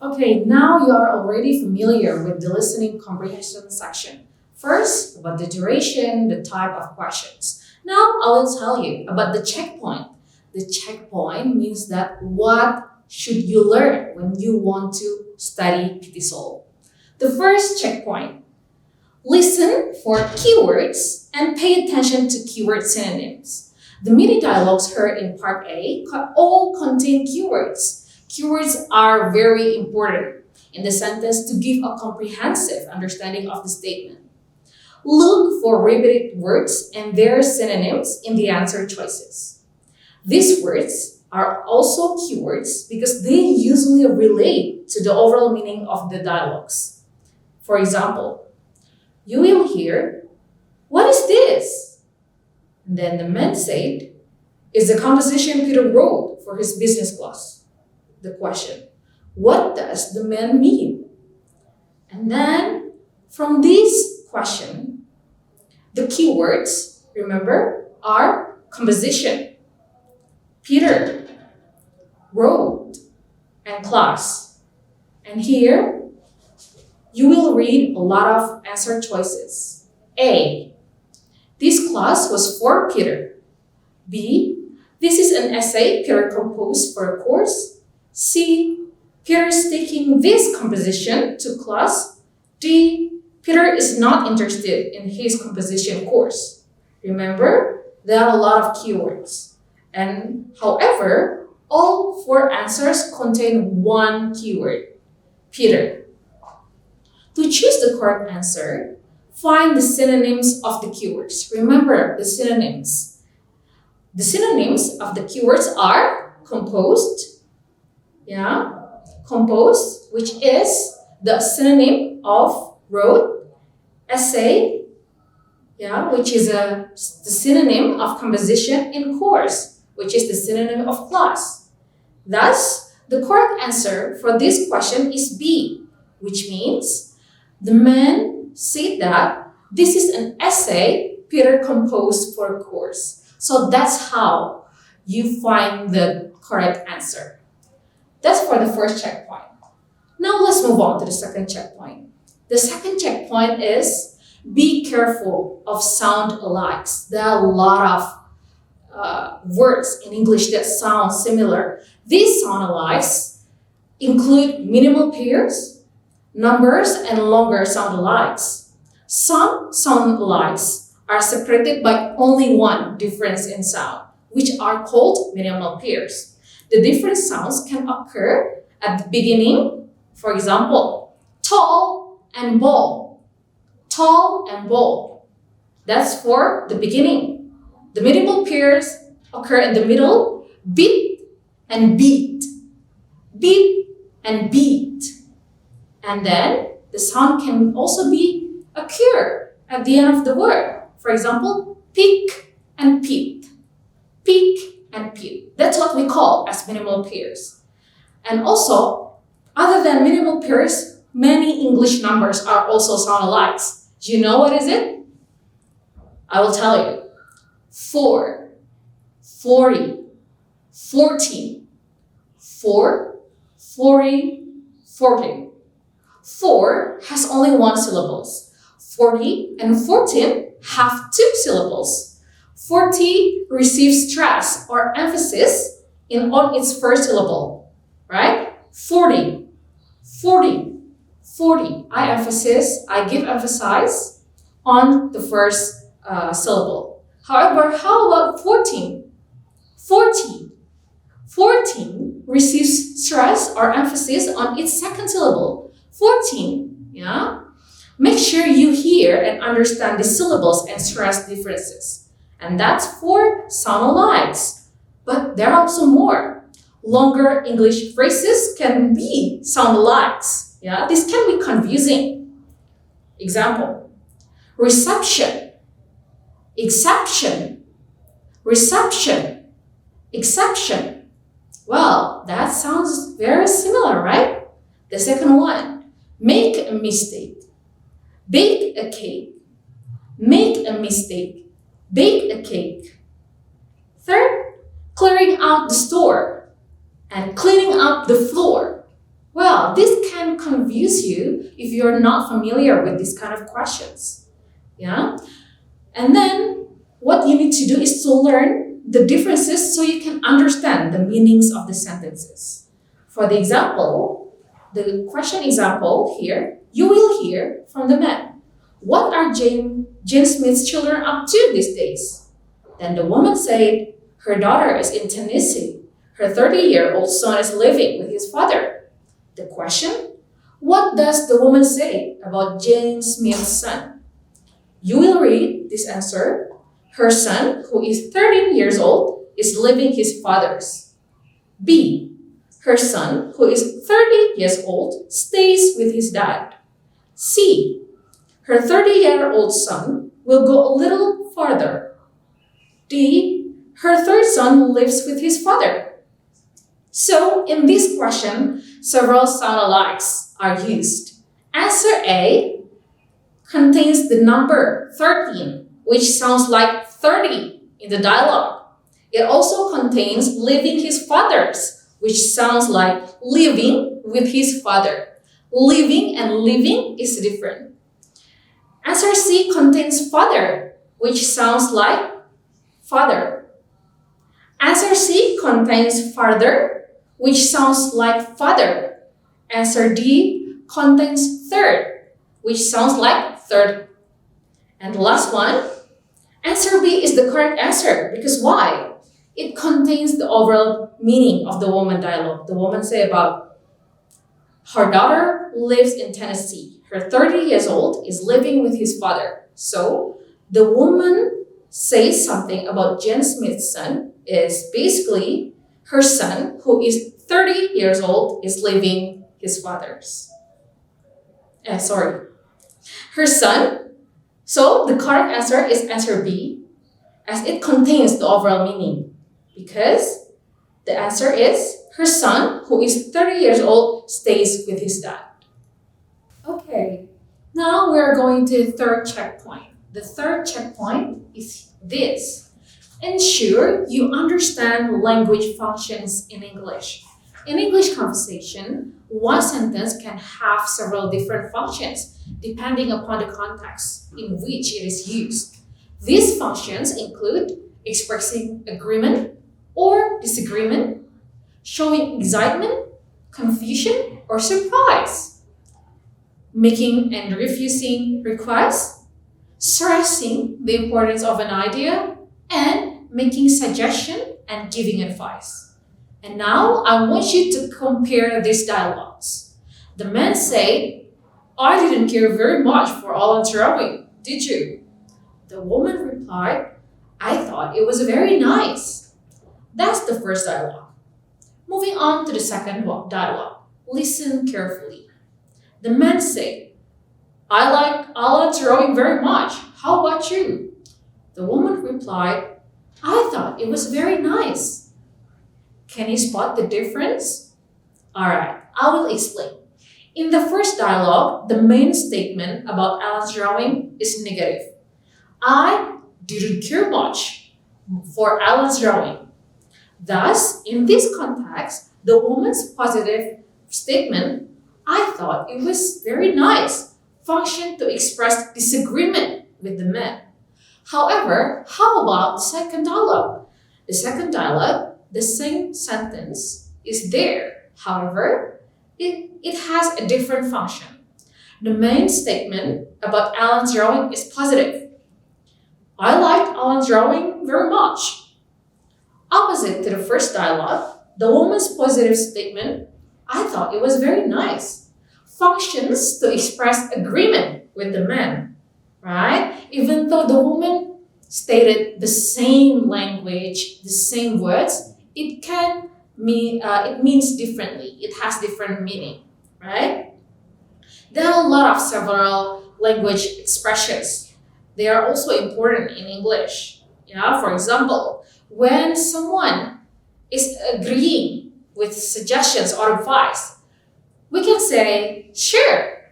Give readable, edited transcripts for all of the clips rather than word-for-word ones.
Okay, now you are already familiar with the listening comprehension section. First, about the duration, the type of questions. Now, I will tell you about the checkpoint. The checkpoint means that what should you learn when you want to study PTESOL. The first checkpoint, listen for keywords and pay attention to keyword synonyms. The mini dialogues heard in part A all contain keywords. Keywords are very important in the sentence to give a comprehensive understanding of the statement. Look for repeated words and their synonyms in the answer choices. These words are also keywords because they usually relate to the overall meaning of the dialogues. For example, you will hear, "What is this?" And then the man said, "It's the composition Peter wrote for his business class." The question, what does the man mean? And then from this question, the keywords, remember, are composition, Peter, wrote, and class. And here, you will read a lot of answer choices. A, this class was for Peter. B, this is an essay Peter composed for a course. C, Peter is taking this composition to class. D, Peter is not interested in his composition course. Remember, there are a lot of keywords. And however, all four answers contain one keyword, Peter. To choose the correct answer, find the synonyms of the keywords. Remember the synonyms. The synonyms of the keywords are composed, composed, which is the synonym of wrote, essay, which is the synonym of composition, in course, which is the synonym of class. Thus, the correct answer for this question is B, which means the man said that this is an essay Peter composed for a course. So that's how you find the correct answer. That's for the first checkpoint. Now let's move on to the second checkpoint. The second checkpoint is be careful of sound alikes. There are a lot of words in English that sound similar. These sound alikes include minimal pairs, numbers, and longer sound alikes. Some sound alikes are separated by only one difference in sound, which are called minimal pairs. The different sounds can occur at the beginning. For example, tall and ball. Tall and ball. That's for the beginning. The minimal pairs occur in the middle. Beat and beat. Beat and beat. And then the sound can also be occur at the end of the word. For example, pick and peep. Pick and peep. That's what we call as minimal pairs. And also, other than minimal pairs, many English numbers are also sound alikes. Do you know what is it? I will tell you. 4, 40, 14, 4, 40, 14. 4 has only one syllable. 40 and 14 have two syllables. 40 receives stress or emphasis on its first syllable, right? 40, 40, 40. I give emphasis on the first syllable. However, how about 14? 40. 14 receives stress or emphasis on its second syllable. 14, Make sure you hear and understand the syllables and stress differences. And that's for sound alikes. But there are also more. Longer English phrases can be sound alikes. This can be confusing. Example, reception, exception, reception, exception. Well, that sounds very similar, right? The second one, make a mistake, bake a cake, make a mistake, bake a cake. Third, clearing out the store and cleaning up the floor. Well, this can confuse you if you're not familiar with these kind of questions. Yeah? And then what you need to do is to learn the differences so you can understand the meanings of the sentences. For the example, the question example here, you will hear from the man, "What are Jane Smith's children up to these days?" Then the woman said, "Her daughter is in Tennessee. Her 30-year-old son is living with his father." The question, what does the woman say about Jane Smith's son? You will read this answer. Her son, who is 13 years old, is living his father's. B. Her son, who is 30 years old, stays with his dad. C. Her 30-year-old son will go a little farther. D. Her third son lives with his father. So, in this question, several sound-alikes are used. Answer A contains the number 13, which sounds like 30 in the dialogue. It also contains living his father's, which sounds like living with his father. Living and living is different. Answer C contains father, which sounds like father. Answer C contains father, which sounds like father. Answer D contains third, which sounds like third. And the last one, answer B is the correct answer because why? It contains the overall meaning of the woman dialogue. The woman say about her daughter lives in Tennessee. Her 30 years old is living with his father. So the woman says something about Jane Smith's son is basically her son, who is 30 years old, is living his father's. Her son. So the correct answer is answer B, as it contains the overall meaning. Because the answer is her son, who is 30 years old, stays with his dad. Okay, now we're going to the third checkpoint. The third checkpoint is this. Ensure you understand language functions in English. In English conversation, one sentence can have several different functions depending upon the context in which it is used. These functions include expressing agreement or disagreement, showing excitement, confusion, or surprise, making and refusing requests, stressing the importance of an idea, and making suggestion and giving advice. And now I want you to compare these dialogues. The man said, "I didn't care very much for Alan's drawing, did you?" The woman replied, "I thought it was very nice." That's the first dialogue. Moving on to the second dialogue. Listen carefully. The man said, "I like Alan's drawing very much. How about you?" The woman replied, "I thought it was very nice." Can you spot the difference? Alright, I will explain. In the first dialogue, the main statement about Alan's drawing is negative. I didn't care much for Alan's drawing. Thus, in this context, the woman's positive statement, "I thought it was very nice," functioned to express disagreement with the man. However, how about the second dialogue? The second dialogue, the same sentence is there. However, it has a different function. The main statement about Alan's drawing is positive. I liked Alan's drawing very much. Opposite to the first dialogue, the woman's positive statement, I thought it was very nice, functions to express agreement with the man, right? Even though the woman stated the same language, the same words, it means differently. It has different meaning, right? There are a lot of several language expressions. They are also important in English. For example, when someone is agreeing with suggestions or advice, we can say, "Sure,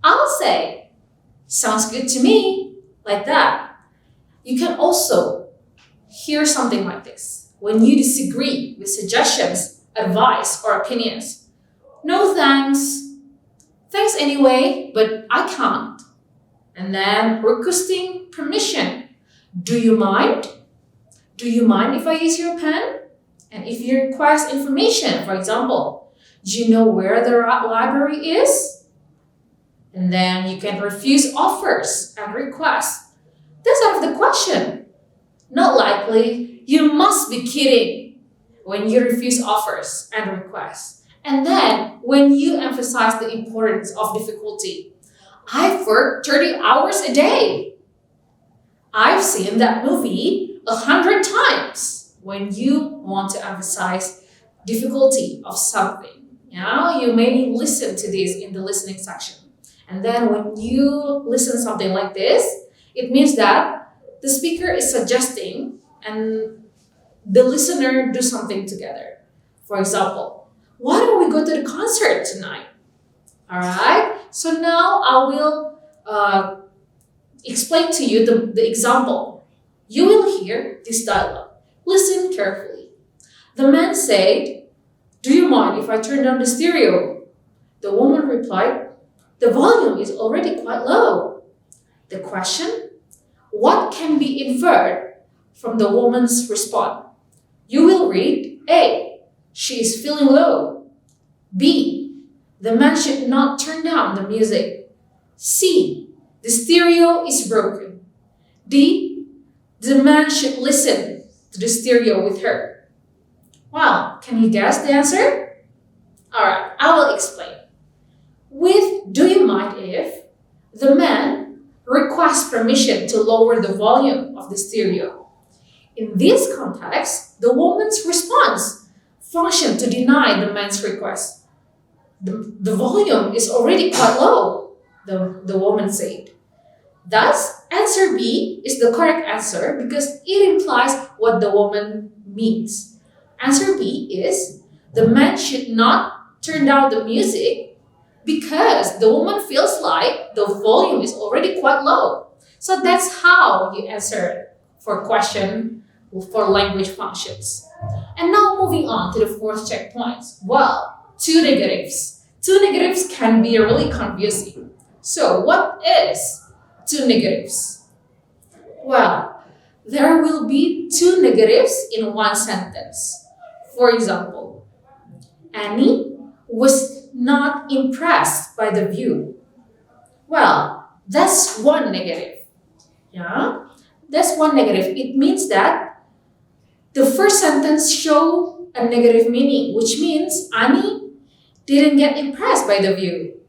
I'll say, sounds good to me," like that. You can also hear something like this. When you disagree with suggestions, advice, or opinions, "No thanks, anyway, but I can't. And then requesting permission. Do you mind? Do you mind if I use your pen? And if you request information, for example, do you know where the library is? And then you can refuse offers and requests. That's out of the question. Not likely. You must be kidding when you refuse offers and requests. And then when you emphasize the importance of difficulty. I've worked 30 hours a day. I've seen that movie 100 times. When you want to emphasize difficulty of something, you may listen to this in the listening section. And then when you listen something like this, it means that the speaker is suggesting and the listener do something together. For example, why don't we go to the concert tonight? All right. So now I will explain to you the example. You will hear this dialogue. Listen carefully. The man said, "Do you mind if I turn down the stereo?" The woman replied, "The volume is already quite low." The question, what can be inferred from the woman's response? You will read A, she is feeling low. B, the man should not turn down the music. C, the stereo is broken. D, the man should listen to the stereo with her. Wow, can you guess the answer? Alright, I will explain. With "do you mind if," the man requests permission to lower the volume of the stereo. In this context, the woman's response functioned to deny the man's request. The volume is already quite low, the woman said. Thus, answer B is the correct answer because it implies what the woman means. Answer B is the man should not turn down the music because the woman feels like the volume is already quite low. So that's how you answer for question for language functions. And now moving on to the fourth checkpoint. Well, two negatives. Two negatives can be really confusing. So what is two negatives? Well, there will be two negatives in one sentence. For example, Annie was not impressed by the view. Well, that's one negative. That's one negative. It means that the first sentence shows a negative meaning, which means Annie didn't get impressed by the view.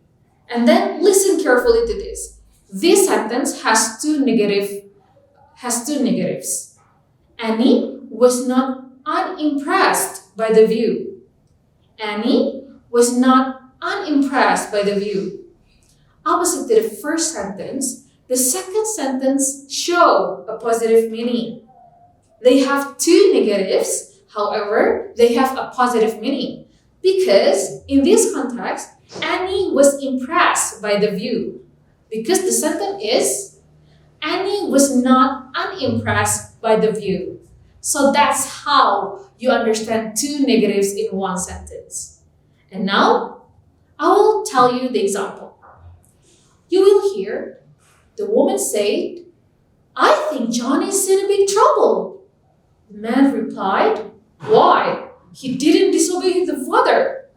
And then listen carefully to this. This sentence has two negatives. Annie was not unimpressed by the view. Annie was not unimpressed by the view. Opposite to the first sentence, the second sentence shows a positive meaning. They have two negatives, however, they have a positive meaning. Because in this context, Annie was impressed by the view. Because the sentence is, Annie was not unimpressed by the view. So that's how you understand two negatives in one sentence. And now, I will tell you the example. You will hear the woman say, "I think John is in a big trouble." The man replied, "Why? He didn't disobey the father."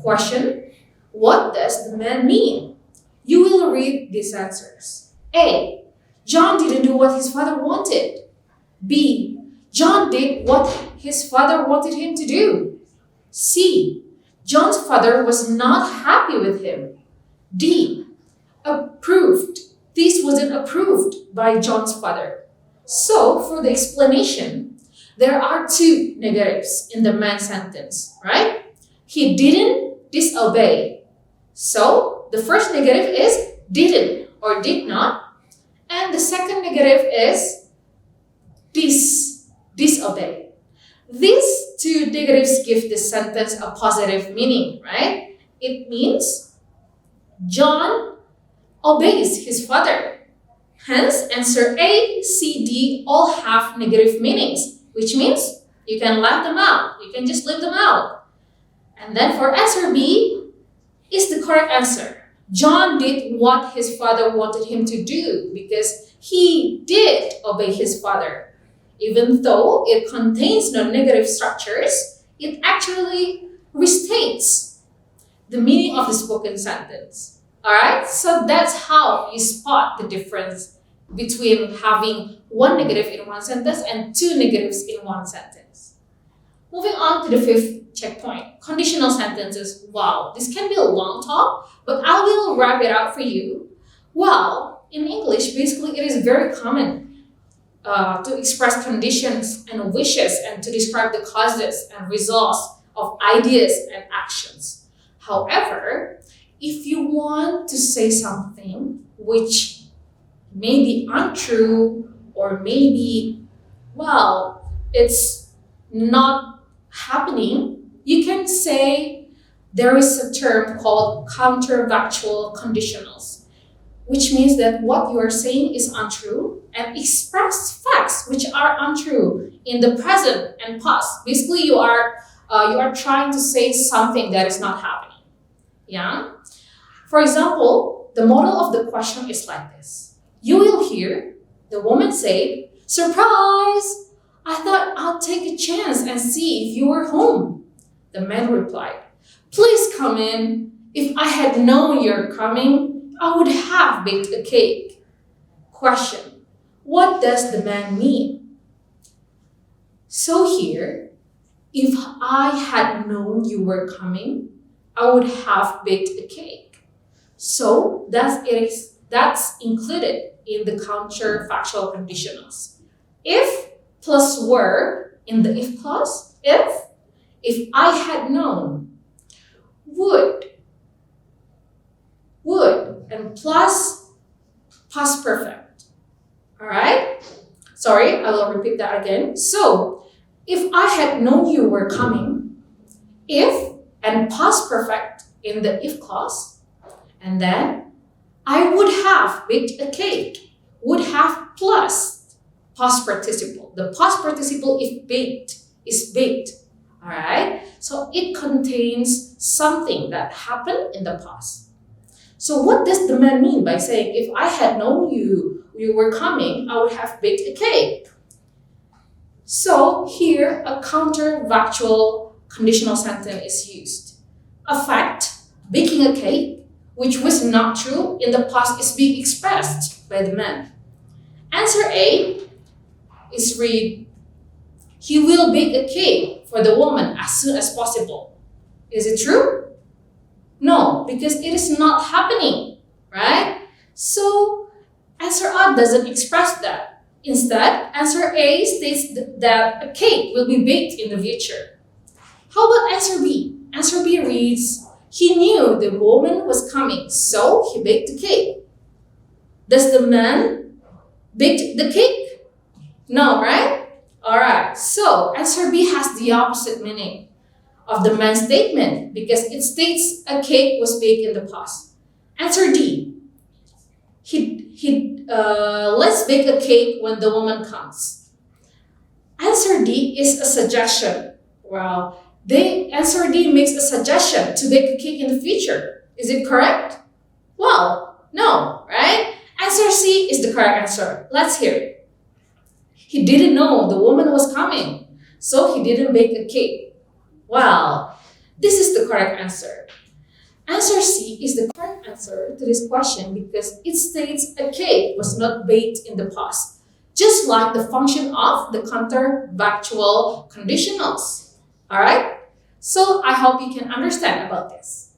Question, what does the man mean? You will read these answers. A, John didn't do what his father wanted. B, John did what his father wanted him to do. C, John's father was not happy with him. D, approved. This wasn't approved by John's father. So, for the explanation, there are two negatives in the man sentence, right? He didn't disobey. So, the first negative is didn't or did not. And the second negative is disobey. These two negatives give the sentence a positive meaning, right? It means John obeys his father. Hence, answer A, C, D all have negative meanings, which means you can leave them out. You can just leave them out. And then for answer B is the correct answer. John did what his father wanted him to do because he did obey his father. Even though it contains no negative structures, it actually restates the meaning of the spoken sentence. Alright, so that's how you spot the difference between having one negative in one sentence and two negatives in one sentence. Moving on to the fifth checkpoint, conditional sentences. Wow, this can be a long talk, but I will wrap it up for you. Well, in English, basically it is very common to express conditions and wishes and to describe the causes and results of ideas and actions. However, if you want to say something which may be untrue or maybe, well, it's not happening, you can say there is a term called counterfactual conditionals, which means that what you are saying is untrue and express facts which are untrue in the present and past. Basically, you are trying to say something that is not happening. Yeah. For example, the model of the question is like this. You will hear the woman say, "Surprise! I thought I'll take a chance and see if you were home." The man replied, "Please come in. If I had known you're coming, I would have baked a cake." Question: what does the man mean? So here, if I had known you were coming, I would have baked a cake. So that's included in the counterfactual conditionals. If plus were in the if clause, if I had known, would, and plus past perfect. Alright? Sorry, I will repeat that again. So, if I had known you were coming, if and past perfect in the if clause, and then I would have baked a cake, would have plus past participle. The past participle if baked is baked. Alright? So it contains something that happened in the past. So what does the man mean by saying, if I had known you were coming, I would have baked a cake? So here a counterfactual conditional sentence is used. A fact, baking a cake, which was not true in the past, is being expressed by the man. Answer A is read, he will bake a cake for the woman as soon as possible. Is it true? No, because it is not happening, right? So answer A doesn't express that. Instead, answer A states that a cake will be baked in the future. How about answer B? Answer B reads, he knew the woman was coming, so he baked the cake. Does the man bake the cake? No, right? Alright, so answer B has the opposite meaning of the man's statement because it states a cake was baked in the past. Answer D. Let's bake a cake when the woman comes. Answer D is a suggestion. Well, answer D makes a suggestion to bake a cake in the future. Is it correct? Well, no, right? Answer C is the correct answer. Let's hear it. He didn't know the woman was coming, so he didn't bake a cake. Well, this is the correct answer. Answer C is the correct answer to this question because it states a cake was not baked in the past, just like the function of the counterfactual conditionals. Alright? So I hope you can understand about this.